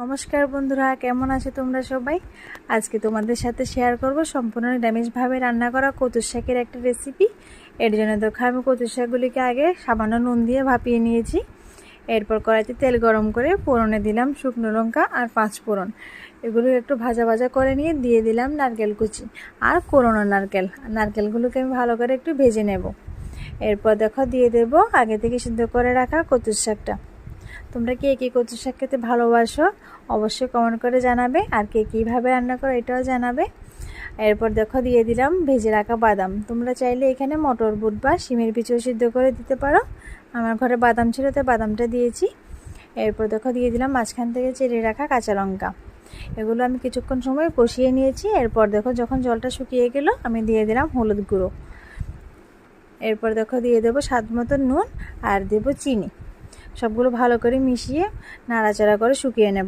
নমস্কার বন্ধুরা, কেমন আছো তোমরা সবাই? আজকে তোমাদের সাথে শেয়ার করব সম্পূর্ণ নিরামিষভাবে রান্না করা কচুর শাকের একটা রেসিপি। এর জন্য দেখো আমি কচুর শাকগুলিকে আগে সামান্য নুন দিয়ে ভাপিয়ে নিয়েছি। এরপর কড়াইতে তেল গরম করে ফোড়নে দিলাম শুকনো লঙ্কা আর 5 ফোড়ন। এগুলো একটু ভাজা ভাজা করে নিয়ে দিয়ে দিলাম নারকেল কুচি আর কোরানো নারকেলগুলোকে আমি ভালো করে একটু ভেজে নেব। এরপর দেখো দিয়ে দেব আগে থেকে সিদ্ধ করে রাখা কচুর শাকটা। তোমরা কে কী কচুর শাক খেতে ভালোবাসো অবশ্যই কমেন্ট করে জানাবে, আর কে কীভাবে রান্না করো এটাও জানাবে। এরপর দেখো দিয়ে দিলাম ভেজে রাখা বাদাম। তোমরা চাইলে এখানে মটর বুট বা শিমের বিচিও সিদ্ধ করে দিতে পারো। আমার ঘরে বাদাম ছিল তাই বাদামটা দিয়েছি। এরপর দেখো দিয়ে দিলাম মাঝখান থেকে চেড়ে রাখা কাঁচা লঙ্কা। এগুলো আমি কিছুক্ষণ সময় কষিয়ে নিয়েছি। এরপর দেখো যখন জলটা শুকিয়ে গেল আমি দিয়ে দিলাম হলুদ গুঁড়ো। এরপর দেখো দিয়ে দেবো স্বাদ মতো নুন আর দেবো চিনি। সবগুলো ভালো করে মিশিয়ে নাড়াচাড়া করে শুকিয়ে নেব।